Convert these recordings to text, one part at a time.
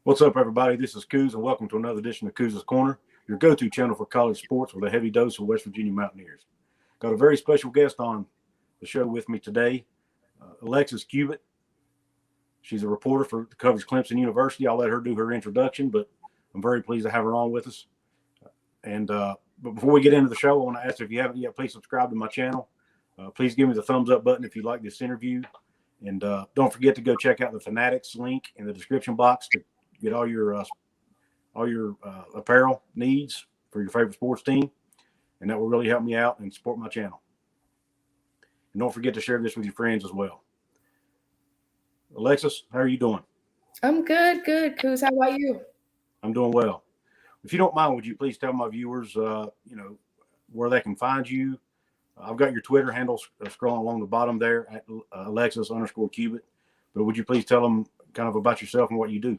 What's up, everybody? This is Coos, and welcome to another edition of Coos' Corner, your go-to channel for college sports with a heavy dose of West Virginia Mountaineers. Got a very special guest on the show with me today, Alexis Cubit. She's a reporter that covers Clemson University. I'll let her do her introduction, but I'm very pleased to have her on with us. But before we get into the show, I want to ask if you haven't yet, please subscribe to my channel. Please give me the thumbs up button if you like this interview. And don't forget to go check out the Fanatics link in the description box to get all your apparel needs for your favorite sports team. And that will really help me out and support my channel. And don't forget to share this with your friends as well. Alexis, how are you doing? I'm good, Coos. How about you? I'm doing well. If you don't mind, would you please tell my viewers, where they can find you? I've got your Twitter handle scrolling along the bottom there at Alexis_Cubit. But would you please tell them kind of about yourself and what you do?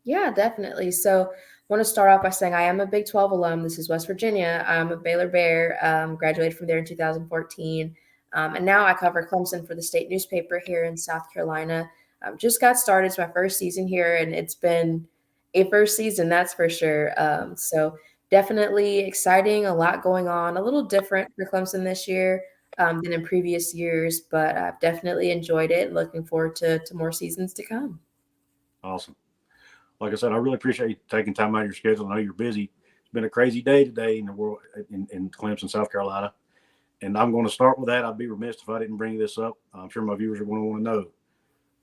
Yeah, definitely. So I want to start off by saying I am a Big 12 alum. This is West Virginia. I'm a Baylor Bear, graduated from there in 2014. And now I cover Clemson for the state newspaper here in South Carolina. Just got started. It's my first season here, and it's been a first season, that's for sure. So definitely exciting, a lot going on, a little different for Clemson this year than in previous years, but I've definitely enjoyed it. Looking forward to more seasons to come. Awesome. Like I said, I really appreciate you taking time out of your schedule. I know you're busy. It's been a crazy day today in the world in Clemson, South Carolina. And I'm going to start with that. I'd be remiss if I didn't bring this up. I'm sure my viewers are going to want to know.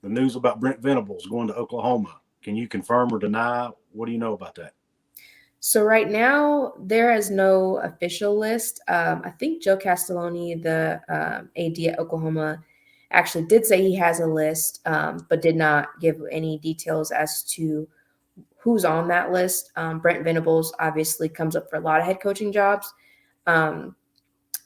The news about Brent Venables going to Oklahoma. Can you confirm or deny? What do you know about that? So right now, there is no official list. I think Joe Castelloni, the AD at Oklahoma, actually did say he has a list, but did not give any details as to who's on that list. Brent Venables obviously comes up for a lot of head coaching jobs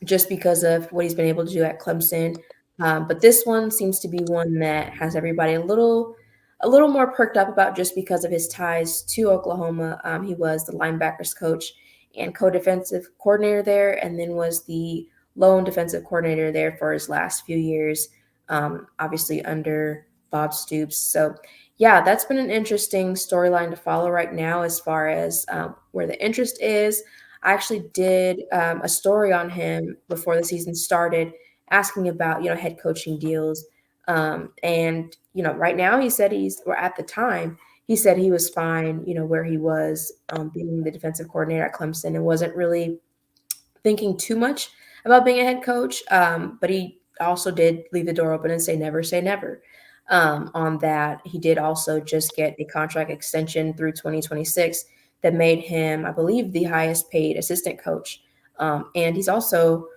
just because of what he's been able to do at Clemson. But this one seems to be one that has everybody a little more perked up about just because of his ties to Oklahoma. He was the linebackers coach and co-defensive coordinator there, and then was the lone defensive coordinator there for his last few years, obviously under Bob Stoops. So, yeah, that's been an interesting storyline to follow right now as far as where the interest is. I actually did a story on him before the season started, asking about, head coaching deals. And, right now he said at the time, he said he was fine, where he was being the defensive coordinator at Clemson and wasn't really thinking too much about being a head coach. But he also did leave the door open and say never. On that, he did also just get a contract extension through 2026 that made him, I believe, the highest paid assistant coach. And he's also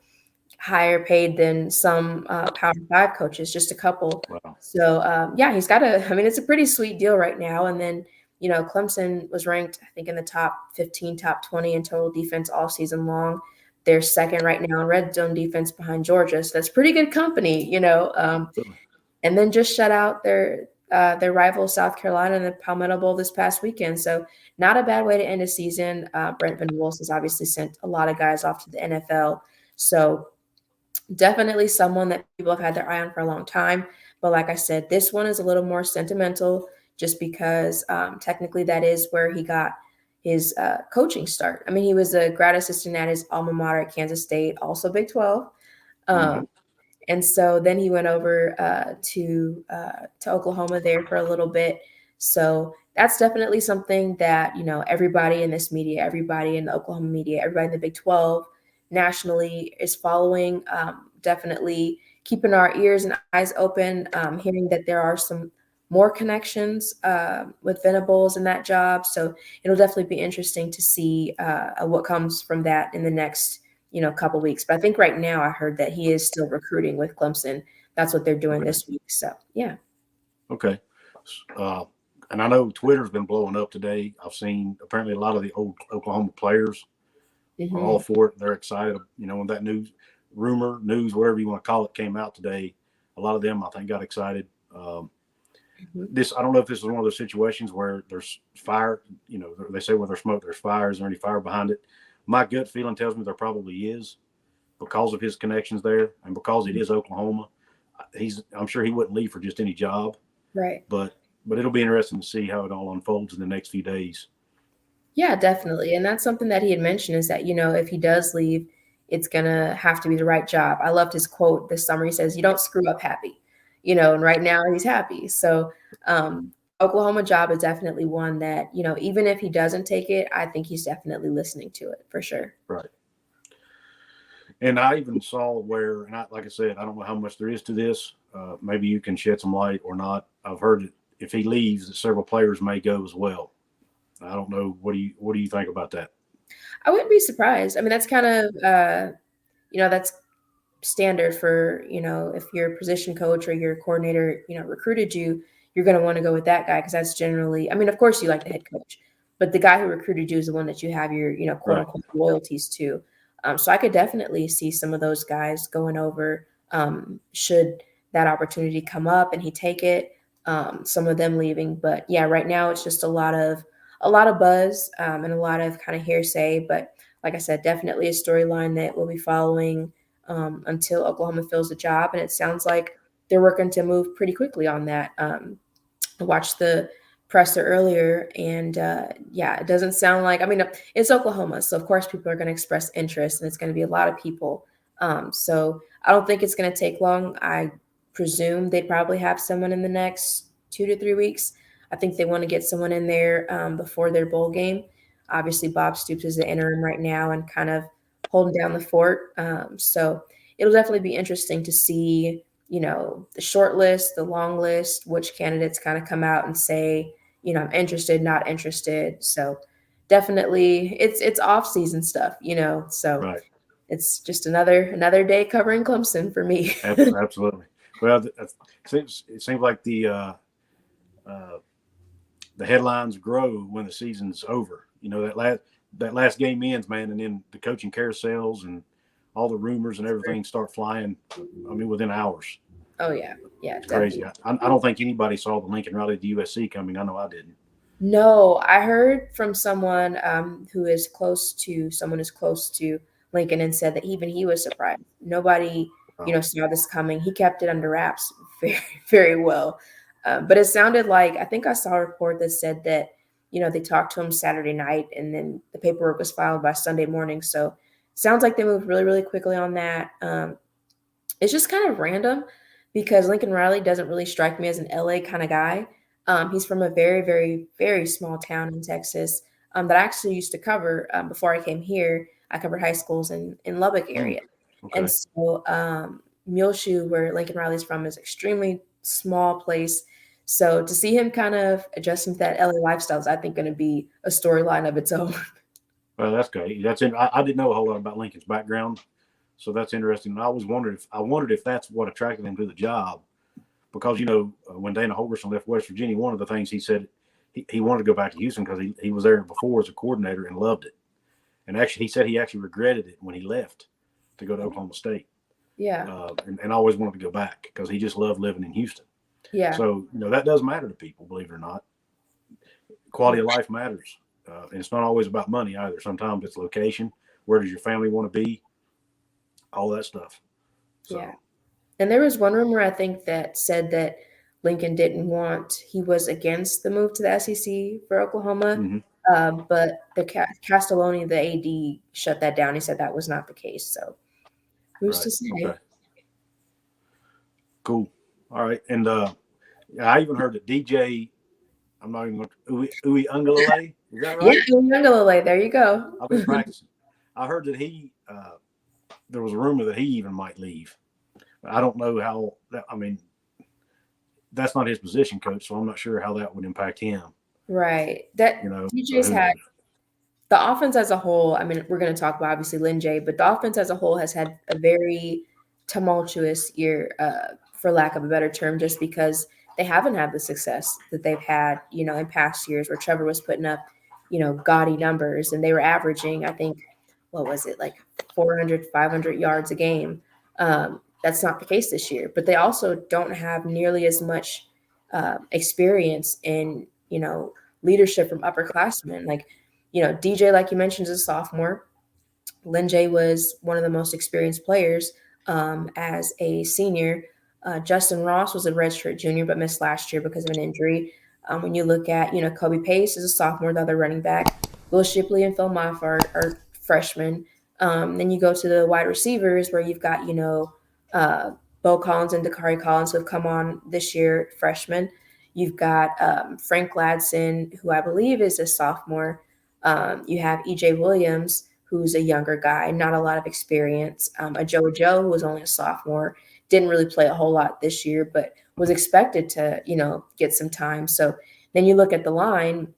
higher paid than some Power 5 coaches, just a couple. Wow. So, he's got it's a pretty sweet deal right now. And then, Clemson was ranked, I think, in the top 15, top 20 in total defense all season long. They're second right now in red zone defense behind Georgia. So that's pretty good company, and then just shut out their rival South Carolina in the Palmetto Bowl this past weekend. So not a bad way to end a season. Brent Venables has obviously sent a lot of guys off to the NFL. So definitely someone that people have had their eye on for a long time. But like I said, this one is a little more sentimental just because technically that is where he got his coaching start. I mean, he was a grad assistant at his alma mater at Kansas State, also Big 12. And so then he went over to Oklahoma there for a little bit. So that's definitely something that, everybody in this media, everybody in the Oklahoma media, everybody in the Big 12 nationally is following. Definitely keeping our ears and eyes open, hearing that there are some more connections with Venables in that job. So it'll definitely be interesting to see what comes from that in the next couple weeks. But I think right now I heard that he is still recruiting with Clemson. That's what they're doing this week. So, yeah. Okay. And I know Twitter's been blowing up today. I've seen apparently a lot of the old Oklahoma players are all for it. They're excited. When that news, whatever you want to call it, came out today, a lot of them, I think, got excited. I don't know if this is one of those situations where there's fire. They say where there's smoke, there's fire. Is there any fire behind it? My gut feeling tells me there probably is because of his connections there and because it is Oklahoma. I'm sure he wouldn't leave for just any job. Right. But but it'll be interesting to see how it all unfolds in the next few days. Yeah, definitely. And that's something that he had mentioned is that, if he does leave, it's going to have to be the right job. I loved his quote this summer. He says, "You don't screw up happy," and right now he's happy. So, Oklahoma job is definitely one that, even if he doesn't take it, I think he's definitely listening to it for sure. Right. And I even saw where, and like I said, I don't know how much there is to this. Maybe you can shed some light or not. I've heard that if he leaves, that several players may go as well. I don't know. What do you think about that? I wouldn't be surprised. I mean, that's kind of, that's standard for, if your position coach or your coordinator, recruited you, you're going to want to go with that guy because that's generally, I mean, of course you like the head coach, but the guy who recruited you is the one that you have your, quote unquote loyalties to. So I could definitely see some of those guys going over should that opportunity come up and he take it. Some of them leaving, but yeah, right now it's just a lot of buzz and a lot of kind of hearsay. But like I said, definitely a storyline that we'll be following until Oklahoma fills the job. And it sounds like they're working to move pretty quickly on that. I watched the presser earlier and it doesn't sound like, I mean, it's Oklahoma. So of course people are going to express interest and it's going to be a lot of people. So I don't think it's going to take long. I presume they probably have someone in the next 2 to 3 weeks. I think they want to get someone in there before their bowl game. Obviously, Bob Stoops is the interim right now and kind of holding down the fort. So it'll definitely be interesting to see, the short list, the long list, which candidates kind of come out and say, I'm interested, not interested. So definitely it's off-season stuff, so Right. It's just another day covering Clemson for me. Absolutely. Well, it seems like the headlines grow when the season's over. That last game ends, man, and then the coaching carousels and all the rumors and everything start flying. I mean, within hours. Oh yeah, It's crazy. I don't think anybody saw the Lincoln Riley to USC coming. I know I didn't. No, I heard from someone who is close to Lincoln and said that even he was surprised. Nobody, saw this coming. He kept it under wraps very, very well. But it sounded like, I think I saw a report that said that, they talked to him Saturday night and then the paperwork was filed by Sunday morning. So it sounds like they moved really, really quickly on that. It's just kind of random because Lincoln Riley doesn't really strike me as an LA kind of guy. He's from a very, very, very small town in Texas that I actually used to cover before I came here. I covered high schools in Lubbock area. Okay. And so Muleshoe, where Lincoln Riley's from, is extremely small place. So to see him kind of adjusting to that LA lifestyle is, I think, going to be a storyline of its own. Well, that's great. I didn't know a whole lot about Lincoln's background, so that's interesting. And I always wondered if that's what attracted him to the job, because when Dana Holgorsen left West Virginia, one of the things he said he wanted to go back to Houston because he was there before as a coordinator and loved it. And actually, he said he actually regretted it when he left to go to Oklahoma State. Yeah. And always wanted to go back because he just loved living in Houston. Yeah. So, that does matter to people, believe it or not. Quality of life matters. And it's not always about money either. Sometimes it's location. Where does your family want to be? All that stuff. So. Yeah. And there was one rumor, I think, that said that Lincoln he was against the move to the SEC for Oklahoma. Mm-hmm. But the Castelloni, the AD, shut that down. He said that was not the case. So who's to say? Okay. Cool. All right. And I even heard that DJ, I'm not even going to, Uiagalelei, is that right? Yeah, Uiagalelei. There you go. I've been practicing. I heard that there was a rumor that he even might leave. I don't know how that, I mean, that's not his position, coach, so I'm not sure how that would impact him. Right. That DJ's had the offense as a whole. I mean, we're going to talk about obviously Lyn-J, but the offense as a whole has had a very tumultuous year, for lack of a better term, just because they haven't had the success that they've had, in past years where Trevor was putting up, gaudy numbers and they were averaging, I think, what was it, like 400, 500 yards a game. That's not the case this year, but they also don't have nearly as much experience in, leadership from upperclassmen. Like, DJ, like you mentioned, is a sophomore. Lyn-J was one of the most experienced players as a senior. Justin Ross was a redshirt junior, but missed last year because of an injury. When you look at, Kobe Pace is a sophomore, the other running back. Will Shipley and Phil Moffart are freshmen. Then you go to the wide receivers where you've got, Bo Collins and Dakari Collins who have come on this year, freshmen. You've got Frank Ladson, who I believe is a sophomore. You have EJ Williams, who's a younger guy, not a lot of experience. A Joe, who was only a sophomore, didn't really play a whole lot this year, but was expected to, get some time. So then you look at the line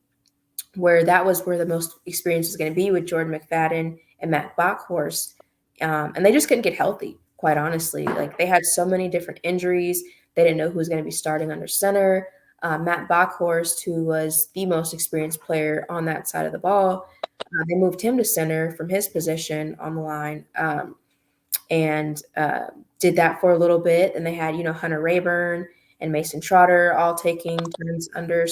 where that was where the most experience was going to be with Jordan McFadden and Matt Bockhorst. And they just couldn't get healthy, quite honestly. Like, they had so many different injuries. They didn't know who was going to be starting under center. Matt Bockhorst, who was the most experienced player on that side of the ball, they moved him to center from his position on the line, and did that for a little bit. And they had, Hunter Rayburn and Mason Trotter all taking turns under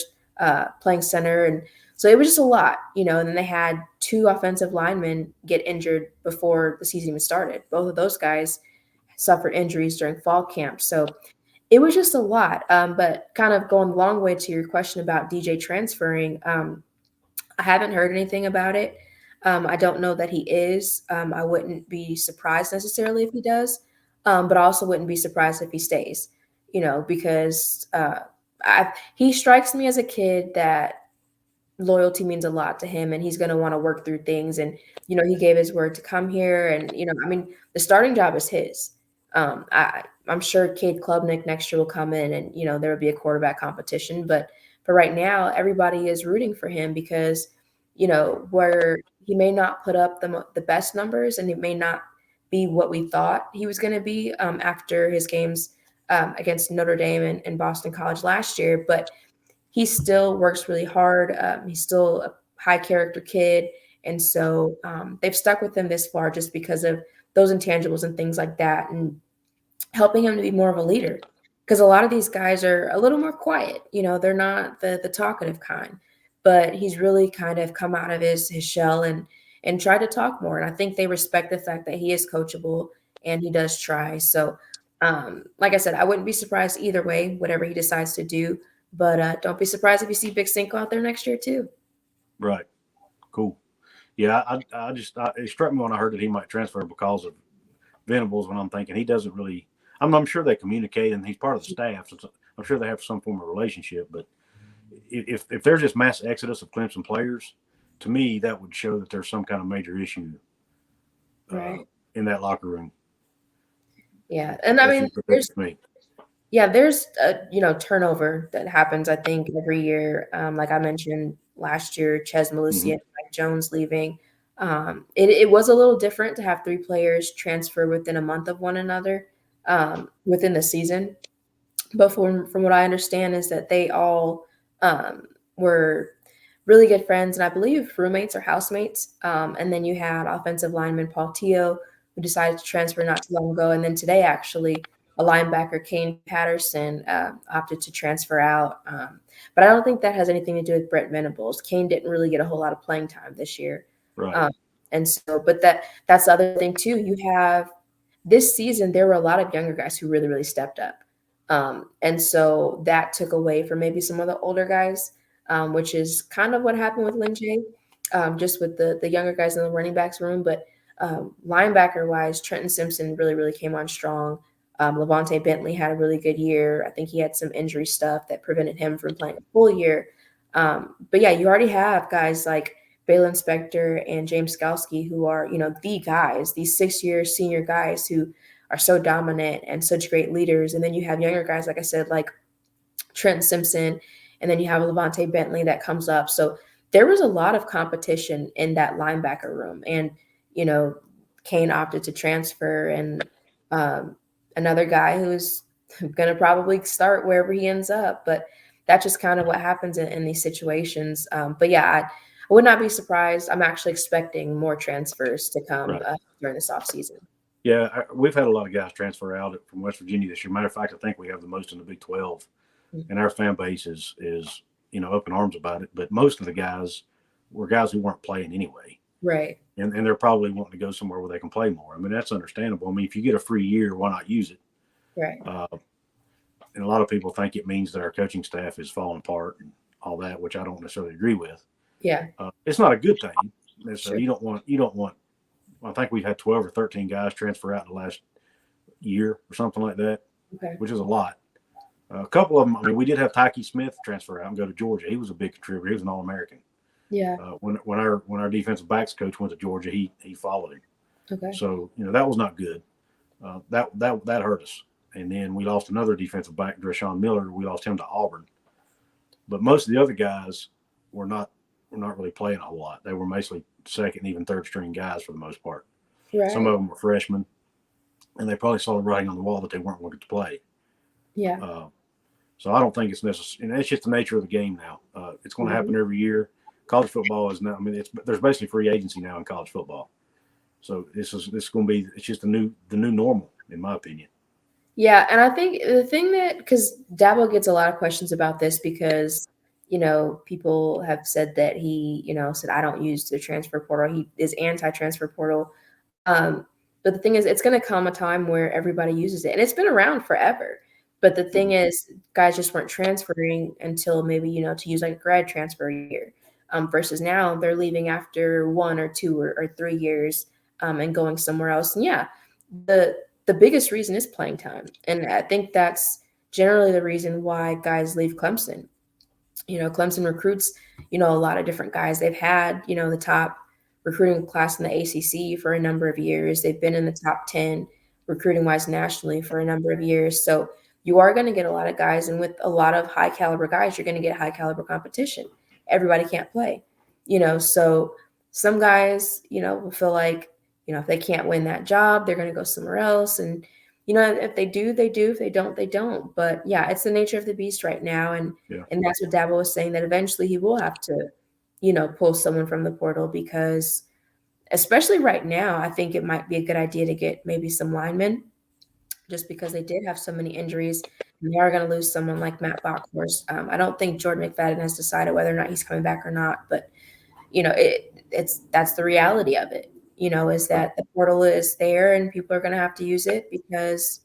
playing center. And so it was just a lot, and then they had 2 offensive linemen get injured before the season even started. Both of those guys suffered injuries during fall camp. So it was just a lot. But kind of going a long way to your question about DJ transferring, I haven't heard anything about it. I don't know that he is. I wouldn't be surprised necessarily if he does, but I also wouldn't be surprised if he stays, because he strikes me as a kid that loyalty means a lot to him, and he's going to want to work through things. And, he gave his word to come here. And, the starting job is his. I'm sure Cade Klubnik next year will come in and, there will be a quarterback competition. But for right now, everybody is rooting for him because, where he may not put up the best numbers and it may not be what we thought he was going to be after his games against Notre Dame and Boston College last year. But he still works really hard. He's still a high character kid. And so they've stuck with him this far just because of those intangibles and things like that, and helping him to be more of a leader. Because a lot of these guys are a little more quiet. They're not the talkative kind. But he's really kind of come out of his shell and tried to talk more. And I think they respect the fact that he is coachable and he does try. So, like I said, I wouldn't be surprised either way, whatever he decides to do. But don't be surprised if you see Big Cinco out there next year too. Right. Cool. Yeah, it struck me when I heard that he might transfer because of Venables, when I'm thinking he doesn't really – I'm sure they communicate and he's part of the staff. So I'm sure they have some form of relationship. But if there's this mass exodus of Clemson players, to me that would show that there's some kind of major issue in that locker room. Yeah, and there's turnover that happens, I think, every year. Like I mentioned last year, Ches Malusia and Mike Jones leaving. It was a little different to have 3 players transfer within a month of one another within the season. But from what I understand is that they all were really good friends, and I believe roommates or housemates. And then you had offensive lineman Paul Teo, who decided to transfer not too long ago. And then today, actually, a linebacker, Kane Patterson, opted to transfer out. But I don't think that has anything to do with Brent Venables. Kane didn't really get a whole lot of playing time this year. Right. And so, but that's the other thing too. You have this season, there were a lot of younger guys who really, really stepped up. And so that took away from maybe some of the older guys, which is kind of what happened with Lyn-J, just with the younger guys in the running backs room. But linebacker wise, Trenton Simpson really, really came on strong. Levante Bentley had a really good year. I think he had some injury stuff that prevented him from playing a full year. But yeah, you already have guys like Baylon Spector and James Skalski, who are, the guys, these 6-year senior guys who are so dominant and such great leaders. And then you have younger guys, like I said, like Trenton Simpson, and then you have Levante Bentley that comes up. So there was a lot of competition in that linebacker room. And, Kane opted to transfer, and another guy who's going to probably start wherever he ends up. But that's just kind of what happens in these situations. But yeah, I would not be surprised. I'm actually expecting more transfers to come during this offseason. Yeah, we've had a lot of guys transfer out from West Virginia this year. Matter of fact, I think we have the most in the Big 12. Mm-hmm. And our fan base is up in arms about it. But most of the guys were guys who weren't playing anyway. Right. And they're probably wanting to go somewhere where they can play more. I mean, that's understandable. I mean, if you get a free year, why not use it? Right. And a lot of people think it means that our coaching staff is falling apart. all that, which I don't necessarily agree with. Yeah. It's not a good thing necessarily. Sure. You don't want. I think we've had 12 or 13 guys transfer out in the last year or something like that, Okay. which is a lot. A couple of them. I mean, we did have Tyke Smith transfer out and go to Georgia. He was a big contributor. He was an All-American. Yeah. When our defensive backs coach went to Georgia, he followed him. Okay. So that was not good. That hurt us. And then we lost another defensive back, Dreshawn Miller. We lost him to Auburn. But most of the other guys were not really playing a whole lot. They were mostly second, even third string guys for the most part. Right. Some of them were freshmen, and they probably saw the writing on the wall that they weren't going to play. Yeah. So I don't think it's necessary. And it's just the nature of the game now. It's going to happen every year. College football is now. I mean, there's basically free agency now in college football. So this is going to be. It's just the new normal, in my opinion. Yeah, and I think the thing that, because Dabo gets a lot of questions about this because, people have said that he, said, I don't use the transfer portal. He is anti-transfer portal. But the thing is, it's going to come a time where everybody uses it. And it's been around forever. But the thing is, guys just weren't transferring until maybe, to use like a grad transfer year. Versus now they're leaving after 1 or 2 or 3 years and going somewhere else. And yeah, the biggest reason is playing time. And I think that's generally the reason why guys leave Clemson. Clemson recruits, a lot of different guys. They've had, the top recruiting class in the ACC for a number of years. They've been in the top 10 recruiting wise nationally for a number of years. So you are going to get a lot of guys. And with a lot of high caliber guys, you're going to get high caliber competition. Everybody can't play, so some guys, will feel like, if they can't win that job, they're going to go somewhere else. And, if they do, they do. If they don't, they don't. But yeah, it's the nature of the beast right now. And that's what Dabo was saying, that eventually he will have to, pull someone from the portal because especially right now, I think it might be a good idea to get maybe some linemen just because they did have so many injuries. And they are going to lose someone like Matt Bockhorst. I don't think Jordan McFadden has decided whether or not he's coming back or not. But, that's the reality of it. Is that the portal is there and people are going to have to use it because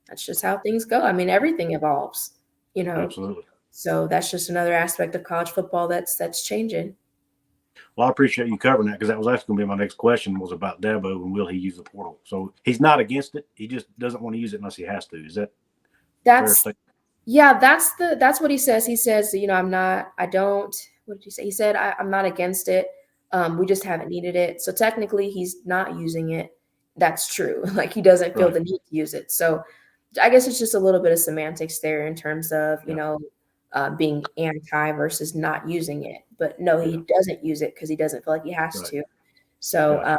that's just how things go. I mean, everything evolves, Absolutely. So that's just another aspect of college football that's changing. Well, I appreciate you covering that because that was actually going to be my next question was about Dabo and will he use the portal? So he's not against it. He just doesn't want to use it unless he has to. Is that that's fair? Yeah, that's what he says. He says, what did he say? He said, I'm not against it. We just haven't needed it. So technically he's not using it. That's true. Like he doesn't feel the need to use it. So I guess it's just a little bit of semantics there in terms of, being anti versus not using it. But no, he doesn't use it because he doesn't feel like he has to. So,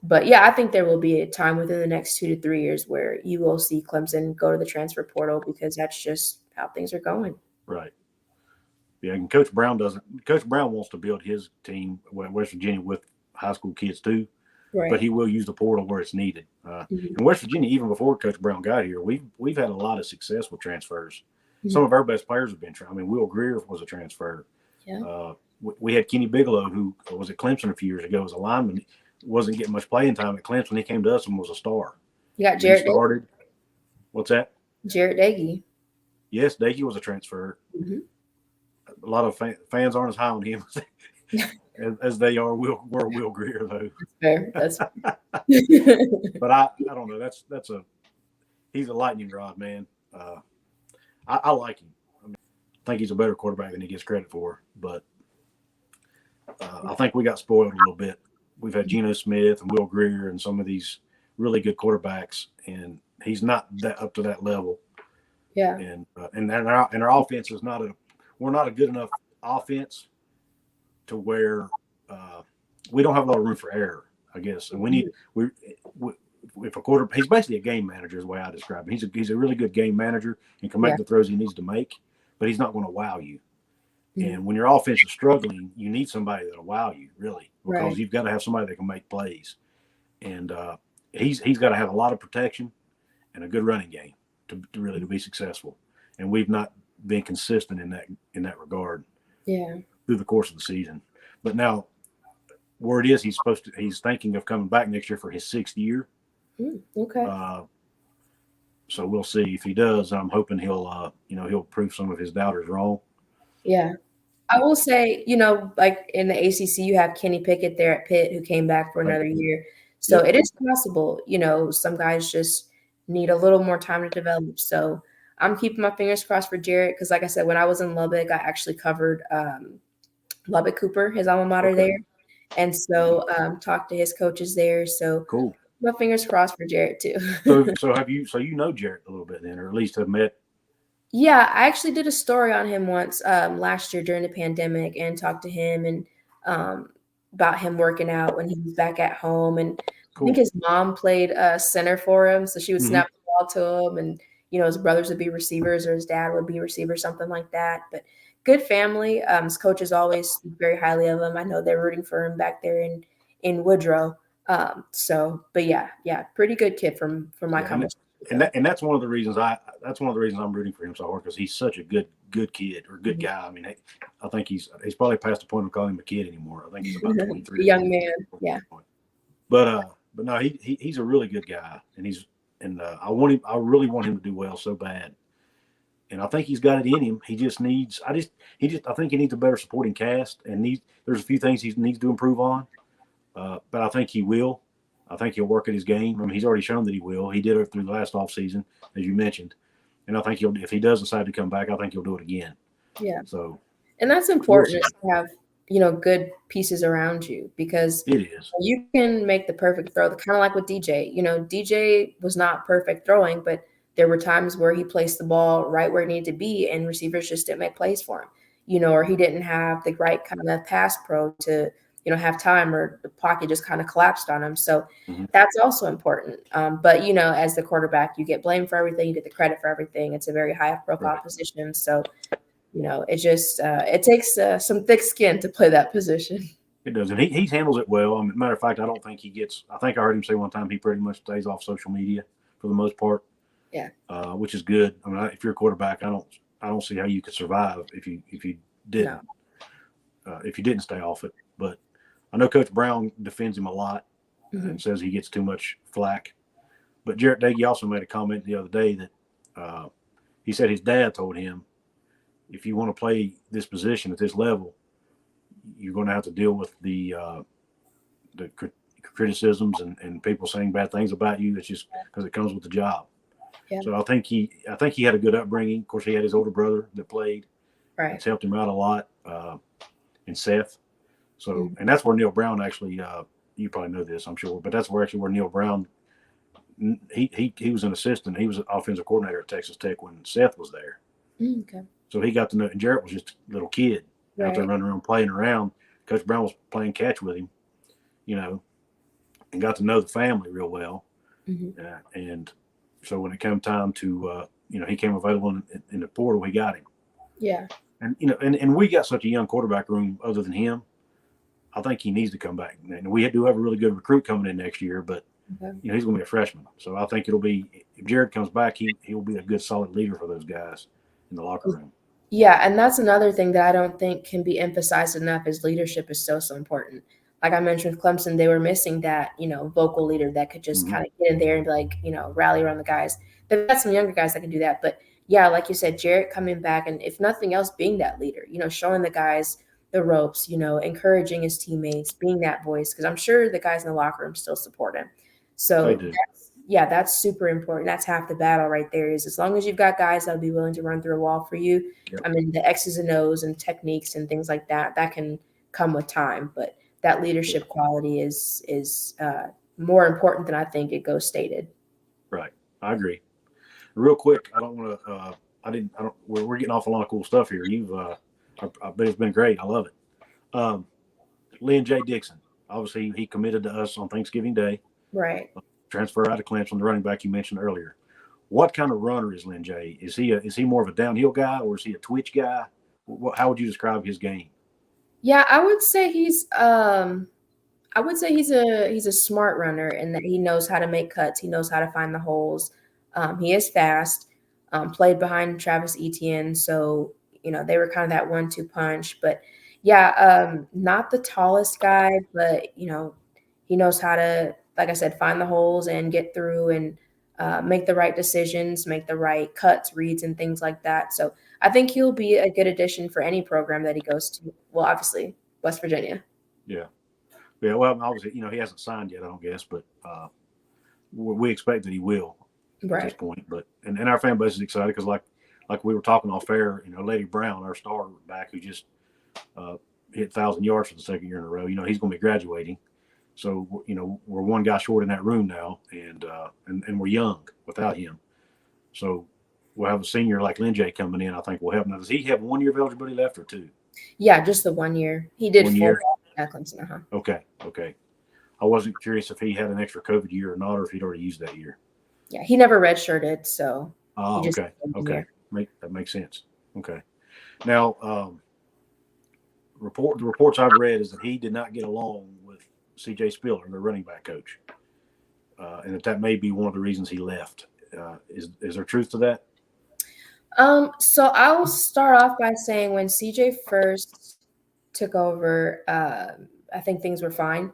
but yeah, I think there will be a time within the next 2 to 3 years where you will see Clemson go to the transfer portal because that's just how things are going. Right. Yeah, and Coach Brown doesn't. Coach Brown wants to build his team at West Virginia with high school kids too, but he will use the portal where it's needed. In West Virginia, even before Coach Brown got here, we've had a lot of success with transfers. Some of our best players have been. I mean, Will Greer was a transfer. Yeah. We had Kenny Bigelow, who was at Clemson a few years ago as a lineman. Wasn't getting much playing time at Clemson. He came to us and was a star. You got Jarrett Doege. What's that? Jarrett Doege. Yes, Doege was a transfer. A lot of fans aren't as high on him as they are Will Greer, though. That's fair. But I don't know. He's a lightning rod, man. I like him. I think he's a better quarterback than he gets credit for. But I think we got spoiled a little bit. We've had Geno Smith and Will Greer and some of these really good quarterbacks, and he's not that up to that level. Yeah. And our offense is we're not a good enough offense to where we don't have a lot of room for error, I guess. And if a quarterback, he's basically a game manager is the way I describe him. He's a really good game manager and can make the throws he needs to make, but he's not going to wow you. And when your offense is struggling, you need somebody that'll wow you, really, because you've got to have somebody that can make plays. And he's got to have a lot of protection and a good running game to really be successful. And we've not been consistent in that regard through the course of the season. But now, word is he's thinking of coming back next year for his 6th year. Okay. So we'll see if he does. I'm hoping he'll prove some of his doubters wrong. Yeah. I will say, like in the ACC, you have Kenny Pickett there at Pitt who came back for Right. another year. So Yep. it is possible, some guys just need a little more time to develop. So I'm keeping my fingers crossed for Jarrett because, like I said, when I was in Lubbock, I actually covered Lubbock Cooper, his alma mater Okay. there. And so talked to his coaches there. So Cool. my fingers crossed for Jarrett too. So you know Jarrett a little bit then, or at least have met. Yeah, I actually did a story on him once last year during the pandemic and talked to him and about him working out when he was back at home. And I think Cool. his mom played center for him, so she would Mm-hmm. snap the ball to him, and his brothers would be receivers or his dad would be receiver, something like that. But good family. His coaches always speak very highly of him. I know they're rooting for him back there in Woodrow. But yeah, pretty good kid from my Yeah, conversation. and that's one of the reasons I'm rooting for him so hard because he's such a good kid or good guy. I mean, I think he's probably past the point of calling him a kid anymore. I think he's about 23. A young man, yeah. But no, he's a really good guy, and I really want him to do well so bad, and I think he's got it in him. He just needs I think he needs a better supporting cast, and there's a few things he needs to improve on, but I think he will. I think he'll work at his game. I mean, he's already shown that he will. He did it through the last offseason, as you mentioned. And I think if he does decide to come back, I think he'll do it again. Yeah. So, and that's important to have, good pieces around you because it is. You can make the perfect throw, kind of like with DJ. DJ was not perfect throwing, but there were times where he placed the ball right where it needed to be and receivers just didn't make plays for him, or he didn't have the right kind of pass pro to, have time or the pocket just kind of collapsed on him. So that's also important. But, as the quarterback, you get blamed for everything. You get the credit for everything. It's a very high profile position. So, it just it takes some thick skin to play that position. It does. And he handles it well. I mean, matter of fact, I don't think he gets – I think I heard him say one time he pretty much stays off social media for the most part. Yeah. Which is good. I mean, if you're a quarterback, I don't see how you could survive if you didn't if you didn't stay off it. But I know Coach Brown defends him a lot and says he gets too much flack. But Jarrett Doege also made a comment the other day that he said his dad told him, if you want to play this position at this level, you're going to have to deal with the criticisms and people saying bad things about you. It's just because it comes with the job. Yeah. So I think he had a good upbringing. Of course, he had his older brother that played. Right. It's helped him out a lot. And Seth. So, and that's where Neil Brown actually, you probably know this, I'm sure, but that's where Neil Brown, he was an assistant. He was an offensive coordinator at Texas Tech when Seth was there. Okay. So he got to know, and Jarrett was just a little kid out there running around, playing around. Coach Brown was playing catch with him, and got to know the family real well. And so when it came time to, he came available in the portal, we got him. Yeah. And, and we got such a young quarterback room other than him. I think he needs to come back. And we do have a really good recruit coming in next year, but, he's going to be a freshman. So I think if Jarrett comes back, he'll be a good, solid leader for those guys in the locker room. Yeah, and that's another thing that I don't think can be emphasized enough is leadership is so important. Like I mentioned with Clemson, they were missing that, vocal leader that could just kind of get in there and be like, rally around the guys. They've got some younger guys that can do that. But yeah, like you said, Jarrett coming back and if nothing else, being that leader, showing the guys the ropes, encouraging his teammates, being that voice, because I'm sure the guys in the locker room still support him. So that's super important. That's half the battle right there is as long as you've got guys that'll be willing to run through a wall for you. Yep. I mean, the X's and O's and techniques and things like that can come with time, but that leadership quality is more important than I think it goes stated. Right. I agree. Real quick, I don't want to, we're getting off a lot of cool stuff here. I bet it's been great. I love it. Lyn-J Dixon, obviously he committed to us on Thanksgiving Day. Right. Transfer out of Clemson, the running back you mentioned earlier. What kind of runner is Lyn-J? Is he more of a downhill guy or is he a twitch guy? How would you describe his game? Yeah, I would say he's a smart runner in that he knows how to make cuts. He knows how to find the holes. He is fast. Played behind Travis Etienne, so they were kind of that 1-2 punch. But yeah, not the tallest guy, but he knows how to, like I said, find the holes and get through. And make the right decisions, make the right cuts, reads, and things like that. So I think he'll be a good addition for any program that he goes to. Well, obviously, West Virginia. Yeah. Yeah. Well, obviously, he hasn't signed yet, I don't guess, but we expect that he will at this point. But and our fan base is excited because, like we were talking off air, Lady Brown, our star back, who just hit 1,000 yards for the second year in a row. He's going to be graduating. So, we're one guy short in that room now, and we're young without him. So we'll have a senior like Lyn-J coming in, I think will help. Now, does he have 1 year of eligibility left or 2? Yeah, just the 1 year. He did 1 year at Clemson. Uh-huh. Okay. I wasn't curious if he had an extra COVID year or not, or if he'd already used that year. Yeah, he never redshirted, so. Okay. That makes sense. Okay. Now, the reports I've read is that he did not get along with C.J. Spiller, the running back coach, and that may be one of the reasons he left. Is there truth to that? So I'll start off by saying when CJ first took over, I think things were fine.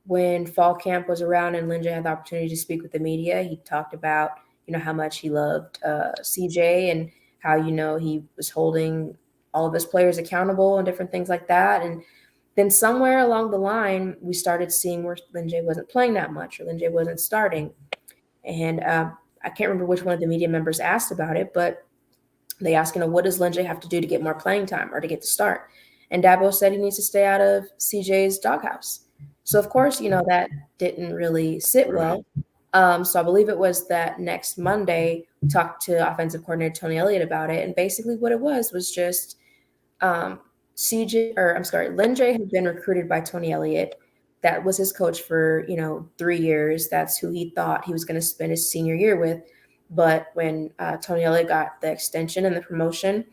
When fall camp was around and Lyn-J had the opportunity to speak with the media, he talked about, how much he loved CJ and how, he was holding all of his players accountable and different things like that. And then somewhere along the line, we started seeing where Lyn-J wasn't playing that much or Lyn-J wasn't starting. And I can't remember which one of the media members asked about it, but they asked, what does Lyn-J have to do to get more playing time or to get the start? And Dabo said he needs to stay out of CJ's doghouse. So, of course, that didn't really sit well. So I believe it was that next Monday, we talked to offensive coordinator Tony Elliott about it. And basically what it was just Lyn-J had been recruited by Tony Elliott. That was his coach for, 3 years. That's who he thought he was going to spend his senior year with. But when Tony Elliott got the extension and the promotion,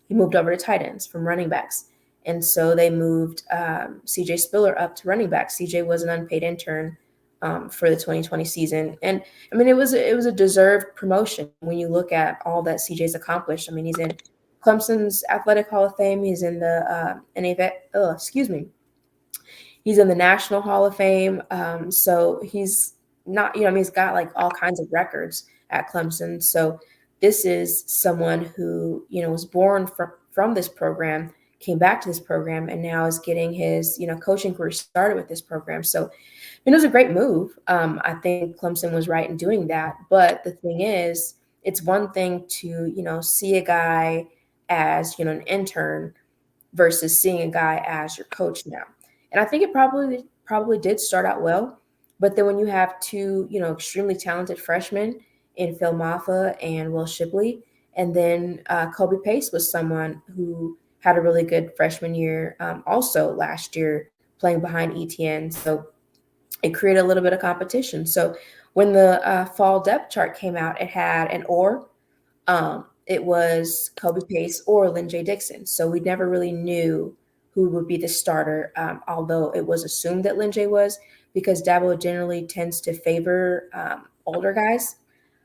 he moved over to tight ends from running backs. And so they moved C.J. Spiller up to running back. C.J. was an unpaid intern for the 2020 season. And, it was a deserved promotion when you look at all that C.J.'s accomplished. He's in Clemson's Athletic Hall of Fame. He's in the He's in the National Hall of Fame. So he's not, he's got like all kinds of records at Clemson. So this is someone who, was born from this program, came back to this program, and now is getting his, coaching career started with this program. So it was a great move. I think Clemson was right in doing that. But the thing is, it's one thing to, see a guy as, an intern versus seeing a guy as your coach now. And I think it probably did start out well. But then when you have two, extremely talented freshmen in Phil Maffa and Will Shipley, and then Kobe Pace was someone who had a really good freshman year also last year playing behind ETN. So it created a little bit of competition. So when the fall depth chart came out, it had an or. It was Kobe Pace or Lyn-J Dixon. So we never really knew who would be the starter, although it was assumed that Lyn-J was, because Dabo generally tends to favor older guys.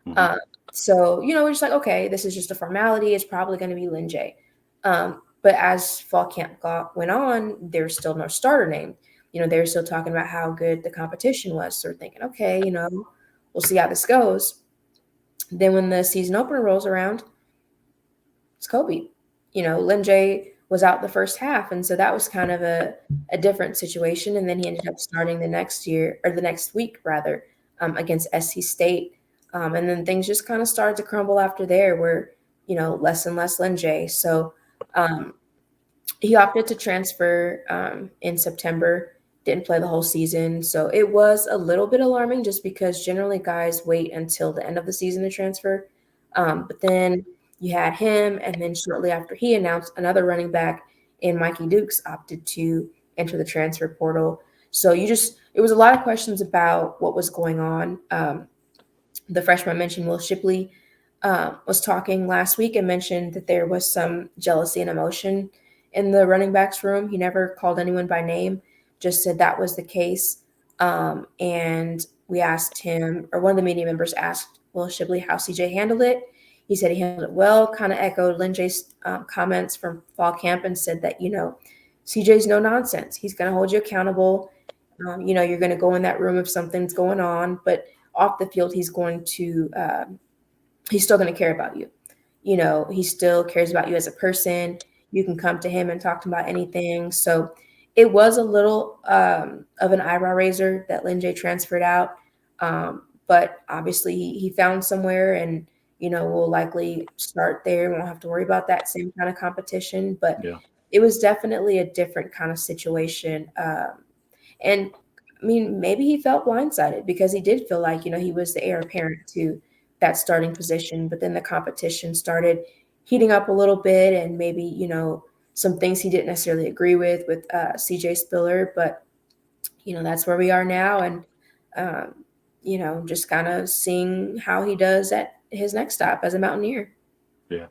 Mm-hmm. So, we're just like, okay, this is just a formality. It's probably going to be Lyn-J. But as fall camp went on, there's still no starter name. They're still talking about how good the competition was. So we're thinking, okay, we'll see how this goes. Then when the season opener rolls around, it's Kobe. Lyn-J was out the first half. And so that was kind of a different situation. And then he ended up starting the next week, against SC State. And then things just kind of started to crumble after there where, less and less Lyn-J. So he opted to transfer in September, didn't play the whole season. So it was a little bit alarming just because generally guys wait until the end of the season to transfer. But then you had him, and then shortly after he announced, another running back in Mikey Dukes opted to enter the transfer portal. So it was a lot of questions about what was going on. The freshman I mentioned, Will Shipley, was talking last week and mentioned that there was some jealousy and emotion in the running backs room. He never called anyone by name, just said that was the case. And we asked him, or one of the media members asked Will Shipley how CJ handled it. He said he handled it well, kind of echoed Lyn-J's comments from fall camp and said that, CJ's no nonsense. He's going to hold you accountable. You're going to go in that room if something's going on, but off the field, he's going to he's still going to care about you. You know, he still cares about you as a person. You can come to him and talk to him about anything. So it was a little of an eyebrow raiser that Lyn-J transferred out. But obviously he found somewhere, and, you know, we'll likely start there. Won't have to worry about that same kind of competition. But Yeah. it was definitely a different kind of situation. And I mean, maybe he felt blindsided because he did feel like, you know, he was the heir apparent to that starting position, but then the competition started heating up a little bit, and maybe, you know, some things he didn't necessarily agree with CJ Spiller, but, you know, that's where we are now. And, you know, just kind of seeing how he does at his next stop as a Mountaineer. Yeah.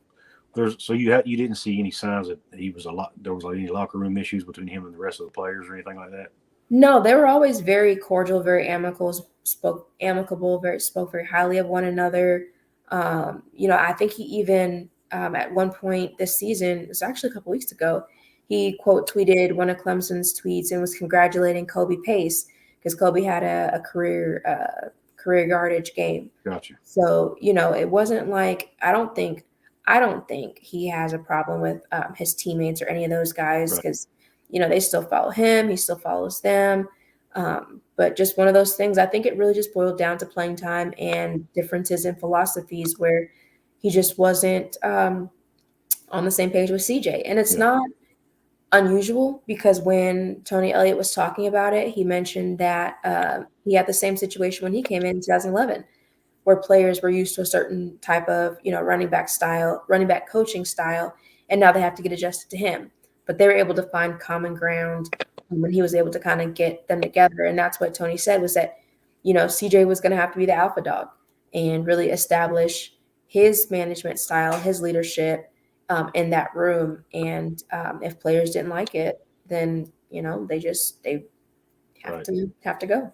So you didn't see any signs that there was like any locker room issues between him and the rest of the players or anything like that? No, they were always very cordial, very spoke very highly of one another. You know, I think he even at one point this season, it was actually a couple weeks ago, he quote tweeted one of Clemson's tweets and was congratulating Kobe Pace because Kobe had a career yardage game. Gotcha. So, you know, it wasn't like I don't think he has a problem with his teammates or any of those guys because, you know, they still follow him. He still follows them. But just one of those things, I think it really just boiled down to playing time and differences in philosophies where he just wasn't on the same page with CJ. And it's not unusual because when Tony Elliott was talking about it, he mentioned that he had the same situation when he came in 2011, where players were used to a certain type of, you know, running back coaching style, and now they have to get adjusted to him. But they were able to find common ground when he was able to kind of get them together. And that's what Tony said was that, you know, CJ was going to have to be the alpha dog and really establish his management style, his leadership in that room. And if players didn't like it, then, you know, they have to go.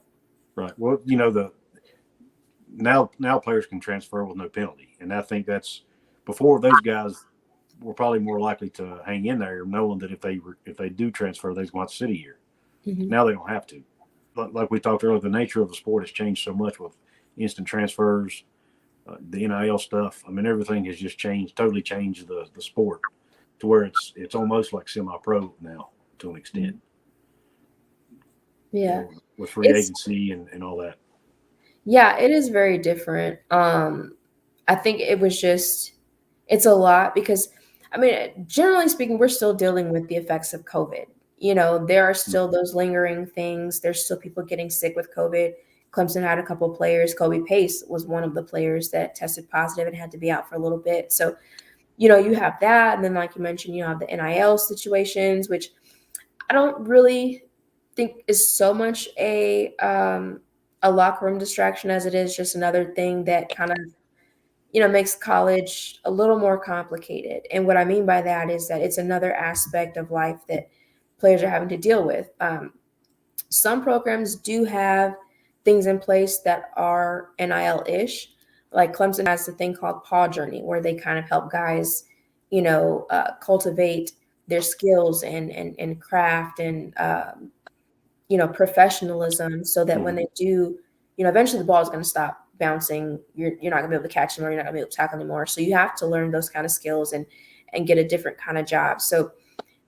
Right. Well, you know, now players can transfer with no penalty, and I think that's before those guys were probably more likely to hang in there, knowing that if they do transfer, they're going to have to sit a year. Mm-hmm. Now they don't have to. But like we talked earlier, the nature of the sport has changed so much with instant transfers, the NIL stuff. I mean, everything has just totally changed the sport to where it's almost like semi-pro now to an extent. Yeah, you know, with free agency and all that. Yeah, it is very different. I think it's a lot because, I mean, generally speaking, we're still dealing with the effects of COVID. You know, there are still those lingering things. There's still people getting sick with COVID. Clemson had a couple of players. Kobe Pace was one of the players that tested positive and had to be out for a little bit. So, you know, you have that. And then, like you mentioned, you have the NIL situations, which I don't really think is so much a locker room distraction as it is just another thing that kind of, you know, makes college a little more complicated. And what I mean by that is that it's another aspect of life that players are having to deal with. Some programs do have things in place that are NIL-ish. Like Clemson has the thing called Paw Journey, where they kind of help guys, you know, cultivate their skills and craft and, you know, professionalism so that when they do, you know, eventually the ball is going to stop bouncing. You're not going to be able to catch them, or you're not going to be able to tackle anymore. So you have to learn those kind of skills and get a different kind of job. So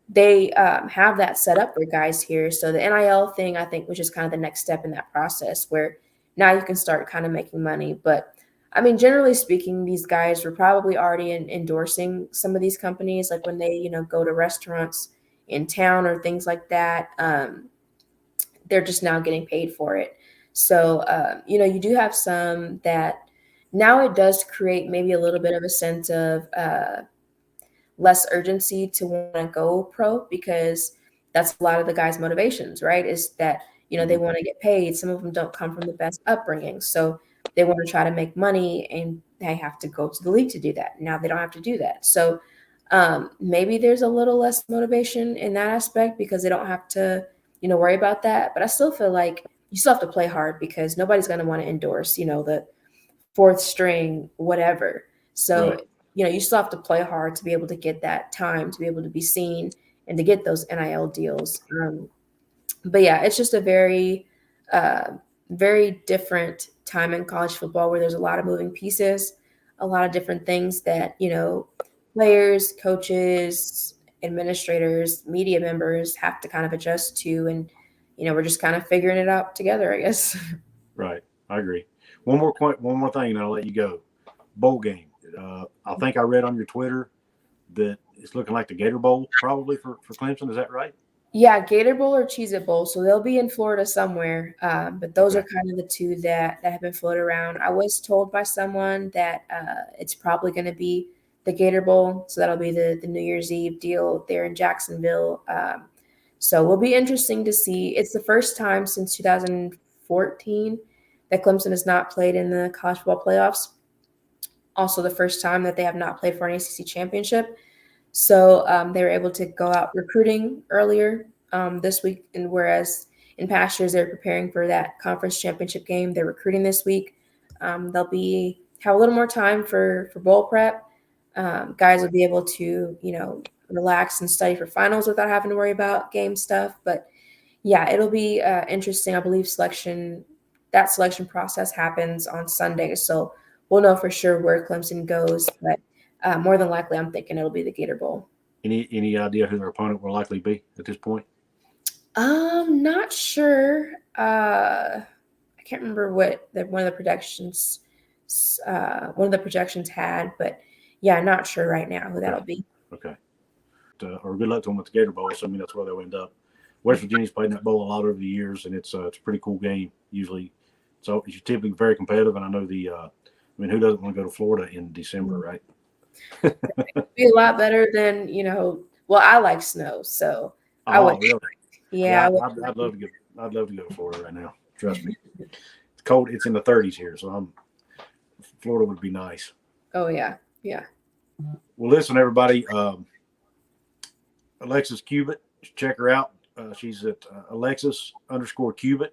they have that set up for guys here. So the NIL thing, I think, was just kind of the next step in that process where now you can start kind of making money. But I mean, generally speaking, these guys were probably already endorsing some of these companies, like when they, you know, go to restaurants in town or things like that. They're just now getting paid for it. So, you know, you do have some that now it does create maybe a little bit of a sense of less urgency to want to go pro, because that's a lot of the guys' motivations, right? Is that, you know, they want to get paid. Some of them don't come from the best upbringing. So they want to try to make money and they have to go to the league to do that. Now they don't have to do that. So maybe there's a little less motivation in that aspect because they don't have to, you know, worry about that. But I still feel like you still have to play hard because nobody's going to want to endorse, you know, the fourth string, whatever. So, you know, you still have to play hard to be able to get that time, to be able to be seen and to get those NIL deals. But yeah, it's just a very very different time in college football where there's a lot of moving pieces, a lot of different things that, players, coaches, administrators, media members have to kind of adjust to. And, we're just kind of figuring it out together, I guess. Right. I agree. One more thing, and I'll let you go. Bowl game. I think I read on your Twitter that it's looking like the Gator Bowl probably for Clemson. Is that right? Yeah, Gator Bowl or Cheez-It Bowl. So they'll be in Florida somewhere. But those are kind of the two that have been floated around. I was told by someone that it's probably going to be the Gator Bowl. So that'll be the New Year's Eve deal there in Jacksonville. So it will be interesting to see. It's the first time since 2014 that Clemson has not played in the college football playoffs. Also the first time that they have not played for an ACC championship. So they were able to go out recruiting earlier this week, and whereas in past years they're preparing for that conference championship game, they're recruiting this week. They'll have a little more time for bowl prep. Guys will be able to relax and study for finals without having to worry about game stuff. But yeah, it'll be interesting. I believe that selection process happens on Sunday, so we'll know for sure where Clemson goes, but. More than likely, I'm thinking it'll be the Gator Bowl. Any idea who their opponent will likely be at this point? Not sure. I can't remember what one of the projections had, but yeah, not sure right now who that'll be. Okay. Or good luck to them with the Gator Bowl. So that's where they'll end up. West Virginia's played in that bowl a lot over the years, and it's a pretty cool game usually. So it's typically very competitive, and I know who doesn't want to go to Florida in December, right? It'd be a lot better than well, I like snow, so I would. Really? Yeah, I'd love to go to Florida right now. Trust me, it's cold. It's in the 30s here, so Florida would be nice. Oh yeah. Well, listen, everybody. Alexis Cubit, check her out. She's at Alexis_Cubit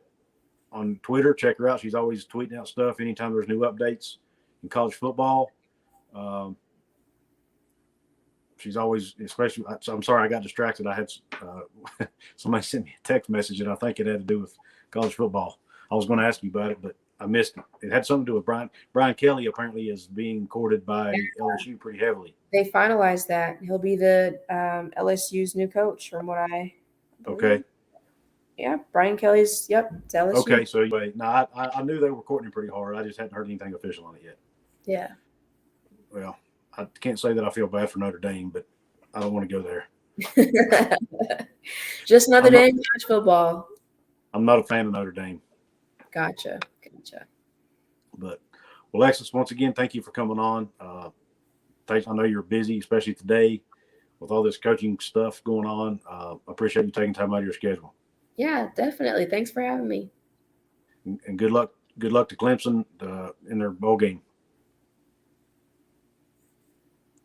on Twitter. Check her out. She's always tweeting out stuff anytime there's new updates in college football. She's always, especially, I'm sorry, I got distracted. I had somebody sent me a text message, and I think it had to do with college football. I was going to ask you about it, but I missed it. It had something to do with Brian Kelly. Apparently, is being courted by LSU pretty heavily. They finalized that. He'll be the LSU's new coach, from what I believe. Okay. Yeah, Brian Kelly's. Yep, it's LSU. Okay, so anyway, now I knew they were courting him pretty hard. I just hadn't heard anything official on it yet. Yeah. Well, I can't say that I feel bad for Notre Dame, but I don't want to go there. Just Notre Dame college football. I'm not a fan of Notre Dame. Gotcha. But, well, Alexis, once again, thank you for coming on. I know you're busy, especially today with all this coaching stuff going on. I appreciate you taking time out of your schedule. Yeah, definitely. Thanks for having me. And good luck to Clemson in their bowl game.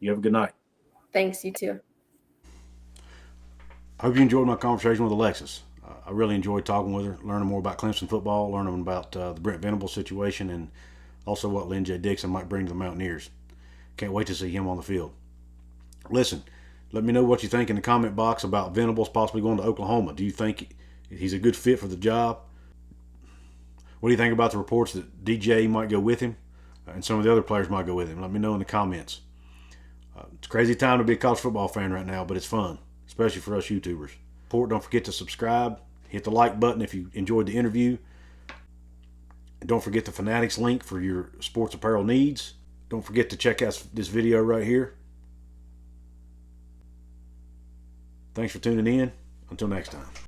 You have a good night. Thanks, you too. I hope you enjoyed my conversation with Alexis. I really enjoyed talking with her, learning more about Clemson football, learning about the Brent Venables situation, and also what Lyn-J Dixon might bring to the Mountaineers. Can't wait to see him on the field. Listen, let me know what you think in the comment box about Venables possibly going to Oklahoma. Do you think he's a good fit for the job? What do you think about the reports that DJ might go with him and some of the other players might go with him? Let me know in the comments. It's a crazy time to be a college football fan right now, but it's fun, especially for us YouTubers. Don't forget to subscribe. Hit the like button if you enjoyed the interview. And don't forget the Fanatics link for your sports apparel needs. Don't forget to check out this video right here. Thanks for tuning in. Until next time.